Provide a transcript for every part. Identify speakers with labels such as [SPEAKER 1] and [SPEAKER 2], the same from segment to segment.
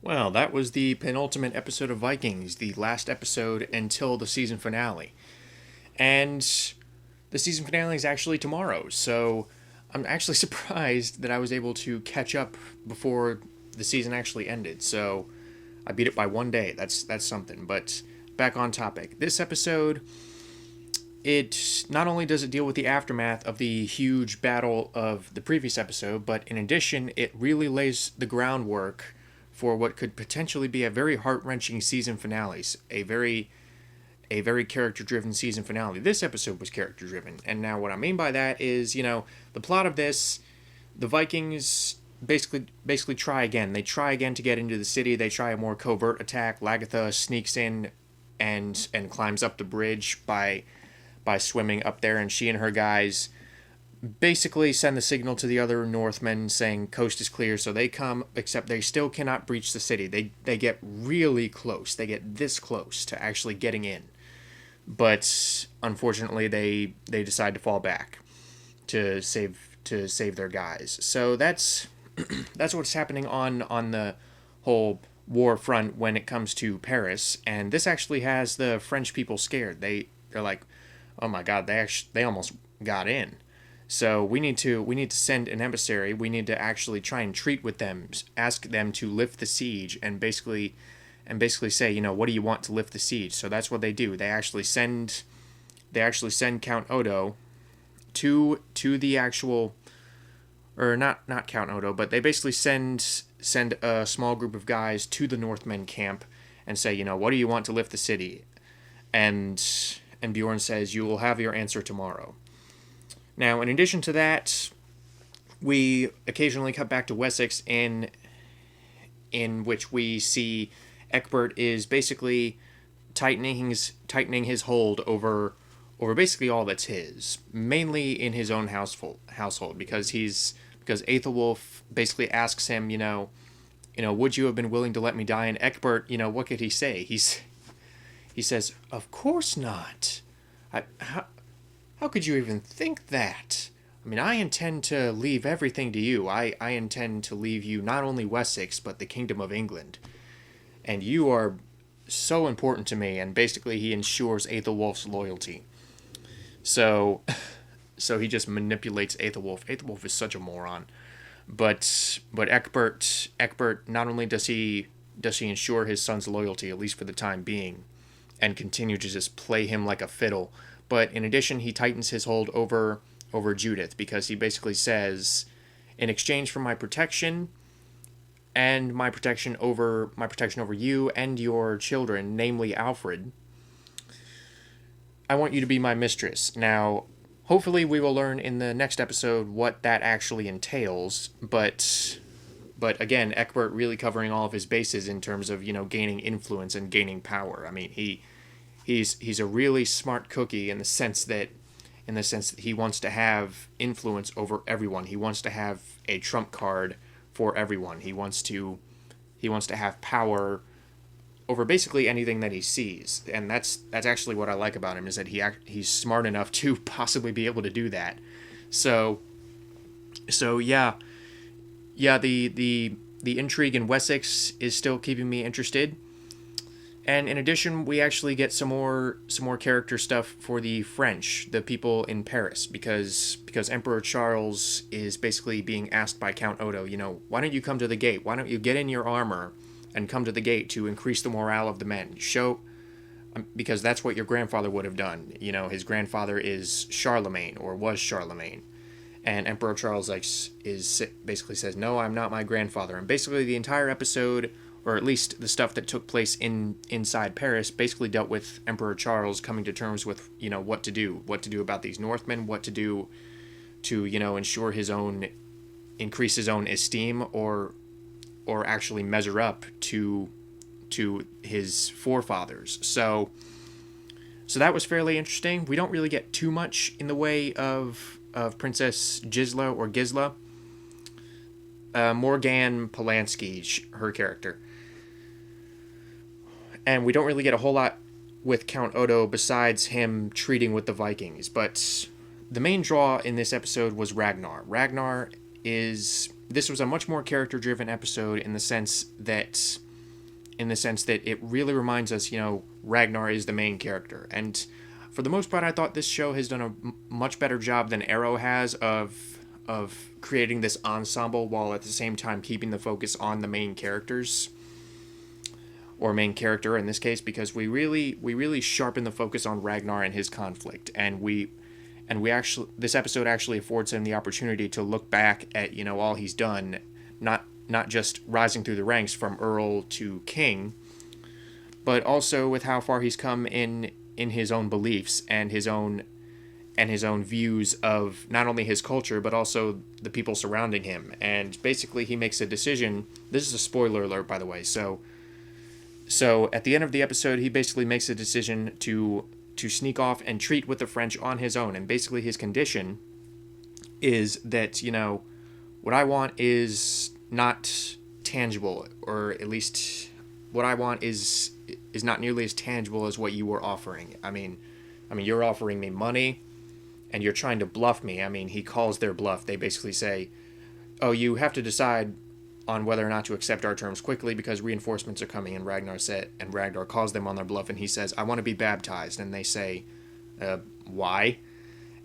[SPEAKER 1] Well, that was the penultimate episode of Vikings, the last episode until the season finale. And the season finale is actually tomorrow, so I'm actually surprised that I was able to catch up before the season actually ended. So I beat it by one day. That's something. But back on topic. This episode, it not only does it deal with the aftermath of the huge battle of the previous episode, but in addition, it really lays the groundwork for what could potentially be a very heart-wrenching season finale, a very character-driven season finale. This episode was character-driven, and now what I mean by that is, the plot of this, the Vikings basically try again. They try again to get into the city. They try a more covert attack. Lagatha sneaks in and climbs up the bridge by swimming up there, and she and her guys basically send the signal to the other Northmen saying coast is clear, so they come, except they still cannot breach the city. They get really close. They get this close to actually getting in. But unfortunately they decide to fall back to save their guys. So that's that's what's happening on the whole war front when it comes to Paris, and this actually has the French people scared. They're like, "Oh my god, they almost got in." So we need to send an emissary. We need to actually try and treat with them, ask them to lift the siege, and basically say, what do you want to lift the siege? So that's what they do. They actually send Count Odo to the actual, or not Count Odo, but they basically send a small group of guys to the Northmen camp and say, what do you want to lift the city? And Bjorn says, you will have your answer tomorrow. Now, in addition to that, we occasionally cut back to Wessex, in which we see Egbert is basically tightening his hold over basically all that's his, mainly in his own household, because Aethelwulf basically asks him, would you have been willing to let me die? And Egbert, what could he say? He says, of course not. How could you even think that? I mean, I intend to leave everything to you. I intend to leave you not only Wessex, but the Kingdom of England. And you are so important to me. And basically, he ensures Aethelwulf's loyalty. So he just manipulates Aethelwulf. Aethelwulf is such a moron. But Egbert, not only does he ensure his son's loyalty, at least for the time being, and continue to just play him like a fiddle, but in addition, he tightens his hold over Judith, because he basically says, in exchange for my protection and my protection over you and your children, namely Alfred, I want you to be my mistress. Now, hopefully we will learn in the next episode what that actually entails, but again, Egbert really covering all of his bases in terms of, gaining influence and gaining power. I mean, he's a really smart cookie in the sense that he wants to have influence over everyone. He wants to have a trump card for everyone. He wants to have power over basically anything that he sees, and that's actually what I like about him, is that he's smart enough to possibly be able to do that. So yeah, the intrigue in Wessex is still keeping me interested. And in addition, we actually get some more character stuff for the French, the people in Paris, because Emperor Charles is basically being asked by Count Odo, why don't you come to the gate? Why don't you get in your armor and come to the gate to increase the morale of the men? Because that's what your grandfather would have done. His grandfather is Charlemagne, or was Charlemagne. And Emperor Charles basically says, no, I'm not my grandfather. And basically the entire episode, or at least the stuff that took place inside Paris, basically dealt with Emperor Charles coming to terms with, what to do about these Northmen, what to do to, increase his own esteem, or actually measure up to his forefathers. So that was fairly interesting. We don't really get too much in the way of Princess Gisla or Gisla. Morgane Polanski, her character. And we don't really get a whole lot with Count Odo besides him treating with the Vikings. But the main draw in this episode was Ragnar. This was a much more character-driven episode in the sense that in the sense that it really reminds us, Ragnar is the main character. And for the most part, I thought this show has done a much better job than Arrow has of creating this ensemble while at the same time keeping the focus on the main characters, or main character in this case, because we really sharpen the focus on Ragnar and his conflict, and we actually, this episode actually affords him the opportunity to look back at all he's done, not just rising through the ranks from Earl to King, but also with how far he's come in his own beliefs and his own views of not only his culture but also the people surrounding him. And basically he makes a decision. This is a spoiler alert, by the way. So at the end of the episode, he basically makes a decision to sneak off and treat with the French on his own. And basically his condition is that, what I want is not tangible, or at least what I want is not nearly as tangible as what you were offering. I mean, you're offering me money, and you're trying to bluff me. I mean, he calls their bluff. They basically say, oh, you have to decide on whether or not to accept our terms quickly because reinforcements are coming. And Ragnar calls them on their bluff, and he says, I want to be baptized. And they say, why?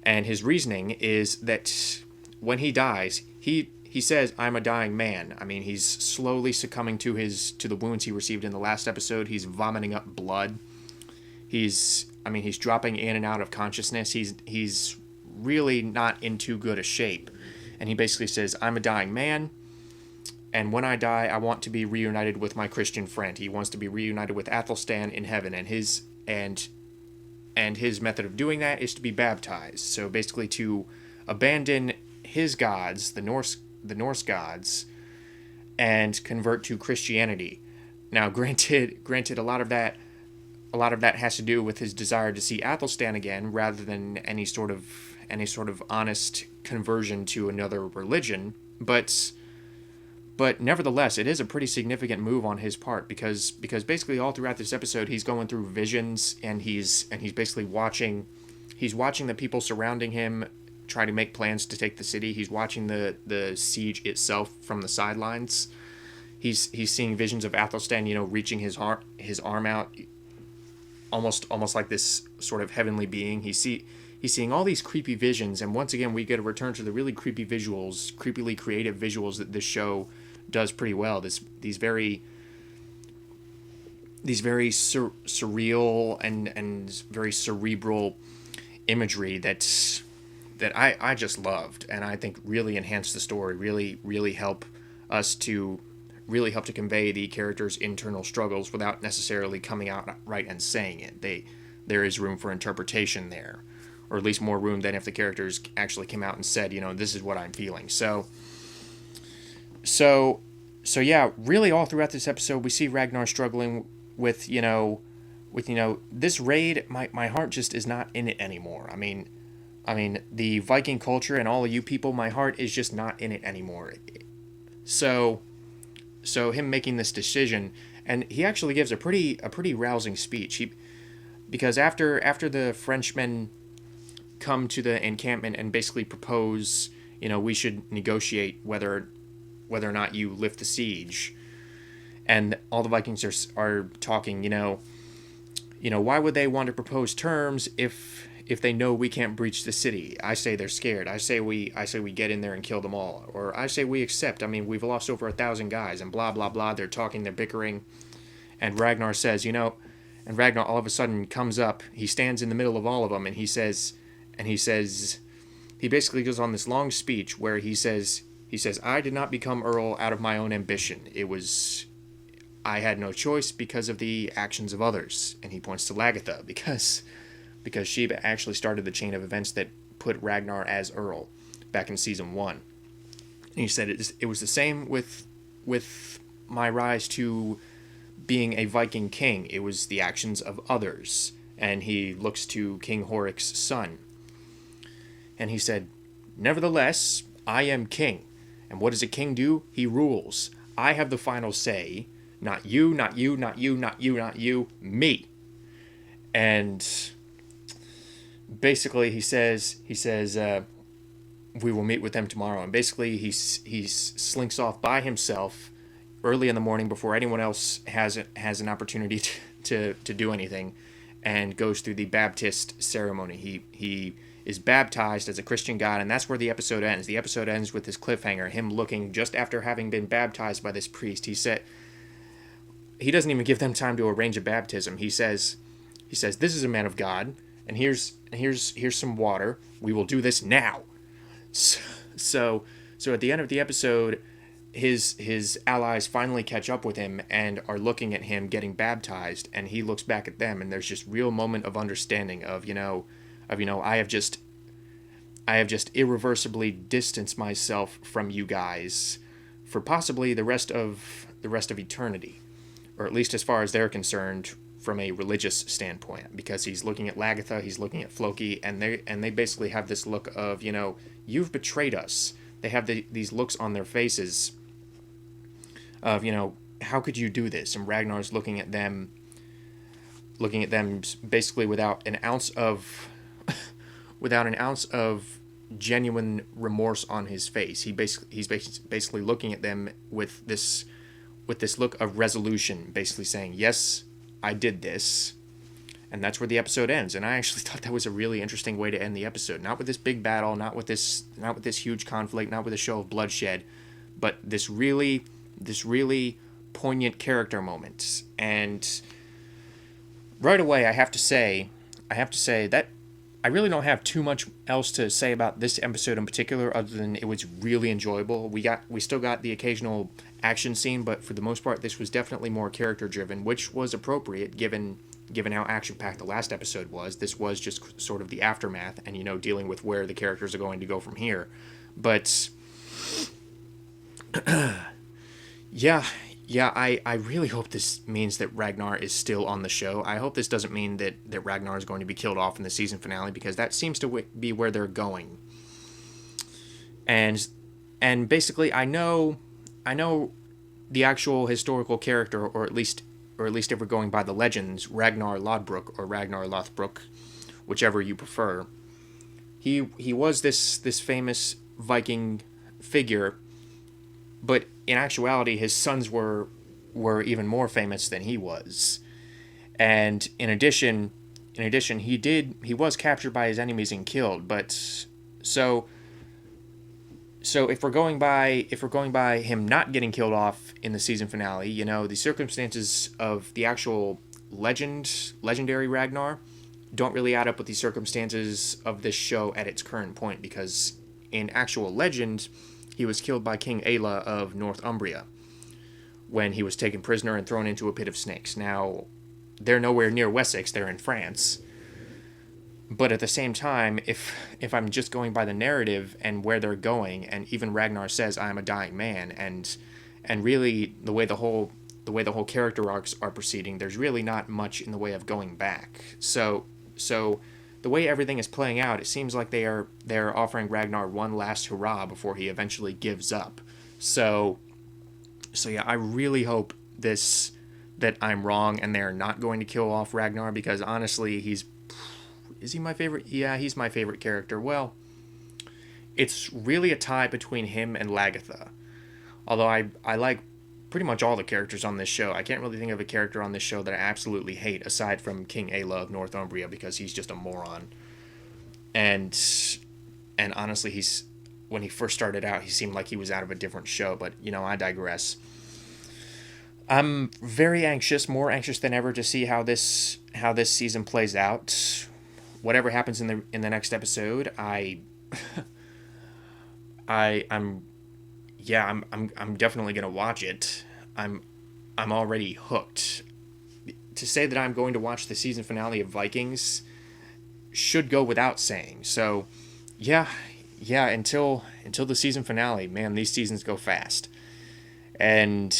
[SPEAKER 1] And his reasoning is that when he dies, he says, I'm a dying man. I mean, he's slowly succumbing to the wounds he received in the last episode. He's vomiting up blood. He's dropping in and out of consciousness. He's really not in too good a shape. And he basically says, I'm a dying man, and when I die, I want to be reunited with my Christian friend. He wants to be reunited with Athelstan in heaven, and his method of doing that is to be baptized. So basically to abandon his gods, the Norse gods, and convert to Christianity. Now, granted, a lot of that has to do with his desire to see Athelstan again, rather than any sort of honest conversion to another religion. But nevertheless, it is a pretty significant move on his part, because basically all throughout this episode he's going through visions, and he's basically watching the people surrounding him try to make plans to take the city. He's watching the siege itself from the sidelines. He's seeing visions of Athelstan, reaching his arm out, almost like this sort of heavenly being. He's seeing all these creepy visions, and once again we get a return to the really creepy visuals, creepily creative visuals that this show does pretty well. These very surreal and very cerebral imagery that I just loved, and I think really enhanced the story, really help to convey the characters' internal struggles without necessarily coming out right and saying it. There is room for interpretation there, or at least more room than if the characters actually came out and said, this is what I'm feeling. So yeah, really all throughout this episode we see Ragnar struggling with this raid. My heart just is not in it anymore. I mean the Viking culture and all of you people, my heart is just not in it anymore. So him making this decision, and he actually gives a pretty rousing speech. Because after the Frenchmen come to the encampment and basically propose, we should negotiate whether or not you lift the siege, and all the Vikings are talking, why would they want to propose terms if they know we can't breach the city? I say they're scared. I say we get in there and kill them all, or I say we accept. I mean, we've lost over 1,000 guys, and blah blah blah. They're talking, they're bickering, and Ragnar says, and Ragnar all of a sudden comes up. He stands in the middle of all of them, and he basically goes on this long speech where he says, I did not become Earl out of my own ambition. I had no choice because of the actions of others. And he points to Lagertha because she actually started the chain of events that put Ragnar as Earl back in season 1. And he said it was the same with my rise to being a Viking king. It was the actions of others. And he looks to King Horik's son. And he said, nevertheless, I am king. And what does a king do? He rules. I have the final say. Not you, not you, not you, not you, not you. Me. And basically he says, we will meet with them tomorrow. And basically he slinks off by himself early in the morning before anyone else has an opportunity to do anything, and goes through the Baptist ceremony. He is baptized as a Christian god, and that's where the episode ends. The episode ends with this cliffhanger, him looking, just after having been baptized by this priest. He doesn't even give them time to arrange a baptism. He says, "This is a man of God, and here's some water. We will do this now." So at the end of the episode, his allies finally catch up with him and are looking at him getting baptized, and he looks back at them, and there's just real moment of understanding of I have just irreversibly distanced myself from you guys for possibly the rest of eternity, or at least as far as they're concerned from a religious standpoint, because he's looking at Lagatha, he's looking at Floki, and they basically have this look of, you've betrayed us. They have these looks on their faces of, how could you do this? And Ragnar's looking at them basically without an ounce of genuine remorse on his face. He's basically looking at them with this look of resolution, basically saying, yes, I did this. And that's where the episode ends. And I actually thought that was a really interesting way to end the episode. Not with this big battle, not with this huge conflict, not with a show of bloodshed, but this really poignant character moment. And right away, I have to say that I really don't have too much else to say about this episode in particular, other than it was really enjoyable. We still got the occasional action scene, but for the most part, this was definitely more character driven, which was appropriate given how action packed the last episode was. This was just sort of the aftermath, and dealing with where the characters are going to go from here. But yeah, I really hope this means that Ragnar is still on the show. I hope this doesn't mean that Ragnar is going to be killed off in the season finale, because that seems to be where they're going. And basically, I know the actual historical character, or at least if we're going by the legends, Ragnar Lodbrok or Ragnar Lothbrok, whichever you prefer. He was this famous Viking figure, but in actuality, his sons were even more famous than he was. And in addition, he was captured by his enemies and killed. But so if we're going by him not getting killed off in the season finale, the circumstances of the actual legendary Ragnar don't really add up with the circumstances of this show at its current point, because in actual legend, he was killed by King Aela of Northumbria when he was taken prisoner and thrown into a pit of snakes. Now, they're nowhere near Wessex, they're in France. But at the same time, if I'm just going by the narrative and where they're going, and even Ragnar says, I am a dying man, and really the way the whole character arcs are proceeding, there's really not much in the way of going back. So the way everything is playing out, it seems like they're offering Ragnar one last hurrah before he eventually gives up. So yeah, I really hope that I'm wrong and they're not going to kill off Ragnar, because honestly, is he my favorite? Yeah, he's my favorite character. Well, it's really a tie between him and Lagatha. Although I like pretty much all the characters on this show. I can't really think of a character on this show that I absolutely hate, aside from King Aela of Northumbria, because he's just a moron. And honestly, when he first started out, he seemed like he was out of a different show, but I digress. I'm very anxious, more anxious than ever, to see how this season plays out. Whatever happens in the next episode, I'm definitely gonna watch it. I'm already hooked. To say that I'm going to watch the season finale of Vikings should go without saying. So, yeah. Until the season finale, man, these seasons go fast. And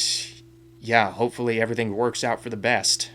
[SPEAKER 1] yeah, hopefully everything works out for the best.